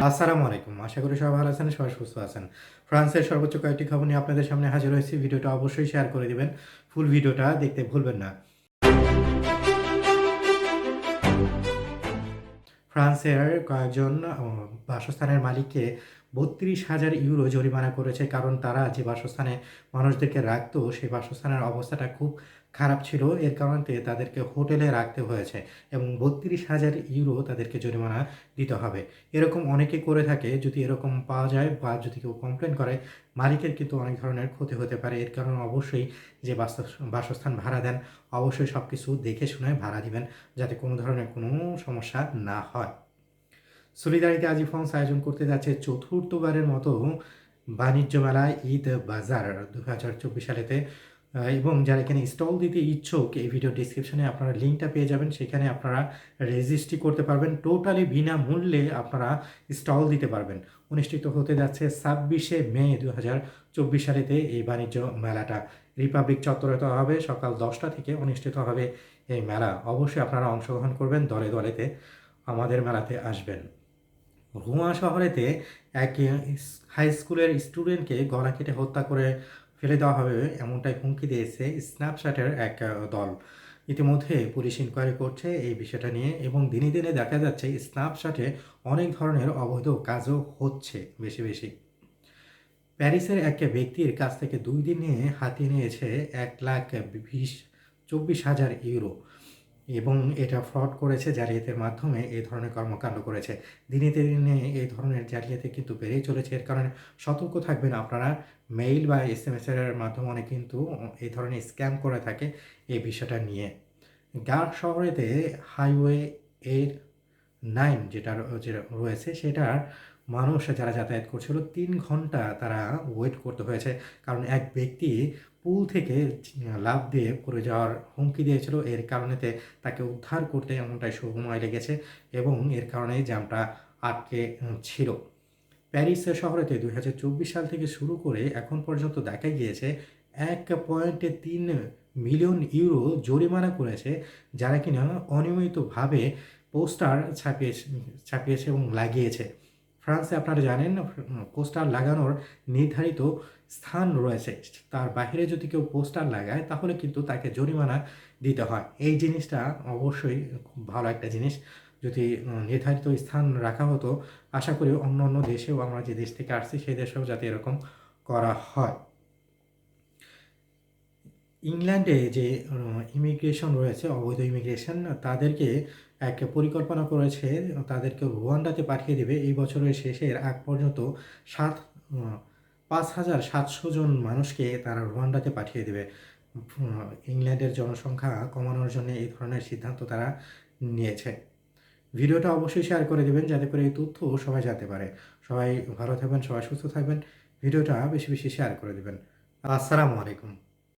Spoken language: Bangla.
আসসালামু আলাইকুম। আশা করি সবাই ভালো আছেন, সবাই সুস্থ আছেন। ফ্রান্সের সর্বোচ্চ কয়েকটি খবর নিয়ে আপনাদের সামনে হাজির হয়েছি। ভিডিওটা অবশ্যই শেয়ার করে দিবেন। ফুল ভিডিওটা দেখতে ভুলবেন না। ফ্রান্সের কয়েকজন বাসস্থানের মালিককে ৩২,০০০ ইউরো জরিমানা করেছে। কারণ তারা যে বাসস্থানে মানুষদেরকে রাখতো, সেই বাসস্থানের অবস্থাটা খুব খারাপ ছিল। এর কারণে তাদেরকে হোটেলে রাখতে হয়েছে এবং ৩২,০০০ ইউরো তাদেরকে জরিমানা দিতে হবে। এরকম অনেকে করে থাকে। যদি এরকম পাওয়া যায় বা যদি কেউ কমপ্লেন করে, মালিকের কিন্তু অনেক ধরনের ক্ষতি হতে পারে। এর কারণে অবশ্যই যে বাসস্থান ভাড়া দেন, অবশ্যই সবকিছু দেখে শুনে ভাড়া দিবেন, যাতে কোনো ধরনের কোনো সমস্যা না হয়। সলিডারিটি আজি ফ্রান্স আয়োজন করতে যাচ্ছে চতুর্থবারের মতো বাণিজ্য মেলা ঈদ বাজার 2024 সালেতে। এবং যারা এখানে স্টল দিতে ইচ্ছুক, এই ভিডিও ডিসক্রিপশনে আপনারা লিঙ্কটা পেয়ে যাবেন। সেখানে আপনারা রেজিস্ট্রি করতে পারবেন। টোটালি বিনামূল্যে আপনারা স্টল দিতে পারবেন। অনুষ্ঠিত হতে যাচ্ছে 26শে মে 2024 সালেতে এই বাণিজ্য মেলাটা। রিপাবলিক চত্বরে তো হবে, সকাল 10টা থেকে অনুষ্ঠিত হবে এই মেলা। অবশ্যই আপনারা অংশগ্রহণ করবেন, দলে দলেতে আমাদের মেলাতে আসবেন। রোঁয়া শহরেতে এক হাই স্কুলের স্টুডেন্টকে গলা কেটে হত্যা করে ফেলে দেওয়া হবে, এমনটাই হুমকি দিয়েছে স্ন্যাপচ্যাটের এক দল। ইতিমধ্যে পুলিশ ইনকোয়ারি করছে এই বিষয়টা নিয়ে এবং দিনে দিনে দেখা যাচ্ছে স্ন্যাপচ্যাটে অনেক ধরনের অবৈধ কাজও হচ্ছে বেশি বেশি। প্যারিসের এক ব্যক্তির কাছ থেকে 2 দিনে হাতিয়ে নিয়েছে 1,24,000 ইউরো এবং এটা ফ্রড করেছে, জালিয়াতির মাধ্যমে এই ধরনের কর্মকাণ্ড করেছে। দিনে দিনে এই ধরনের জালিয়াতি কিন্তু বেড়েই চলেছে। এর কারণে সতর্ক থাকবেন আপনারা। মেইল বা এসএমএস এর মাধ্যমে অনেক কিন্তু এই ধরনের স্ক্যাম করে থাকে এই বিষয়টা নিয়ে। গার শহরেতে হাইওয়ে এর 9 যেটা রয়েছে, সেটার মানুষ যারা যাতায়াত করছিল ৩ ঘন্টা তারা ওয়েট করতে হয়েছে। কারণ এক ব্যক্তি পুল থেকে লাফ দিয়ে পড়ে যাওয়ার হুমকি দিয়েছিল। এর কারণেতে তাকে উদ্ধার করতে এমনটাই সময় লেগেছে এবং এর কারণেই জ্যামটা আটকে ছিল। প্যারিস শহরেতে 2024 সাল থেকে শুরু করে এখন পর্যন্ত দেখা গিয়েছে 1.3 মিলিয়ন ইউরো জরিমানা করেছে যারা কিনা অনিয়মিতভাবে পোস্টার ছাপিয়েছে এবং লাগিয়েছে। ফ্রান্সে আপনারা জানেন পোস্টার লাগানোর নির্ধারিত স্থান রয়েছে। তার বাইরে যদি কেউ পোস্টার লাগায় তাহলে কিন্তু তাকে জরিমানা দিতে হয়। এই জিনিসটা অবশ্যই খুব ভালো একটা জিনিস। যদি নির্ধারিত স্থান রাখা হতো, আশা করি অন্য অন্য দেশেও, আমরা যে দেশ থেকে আসছি সেই দেশেও যাতে এরকম করা হয়। ইংল্যান্ডে যে ইমিগ্রেশন রয়েছে, অবৈধ ইমিগ্রেশন, তাদেরকে এক পরিকল্পনা করেছে, তাদেরকে রুয়ান্ডাতে পাঠিয়ে দেবে এই বছরের শেষের আগ পর্যন্ত। 5,700 জন মানুষকে তারা রুয়ান্ডাতে পাঠিয়ে দেবে। ইংল্যান্ডের জনসংখ্যা কমানোর জন্য এই ধরনের সিদ্ধান্ত তারা নিয়েছে। ভিডিওটা অবশ্যই শেয়ার করে দেবেন, যাতে করে এই তথ্য সবাই জানতে পারে। সবাই ভালো থাকবেন, সবাই সুস্থ থাকবেন। ভিডিওটা বেশি বেশি শেয়ার করে দেবেন। আসসালামু আলাইকুম।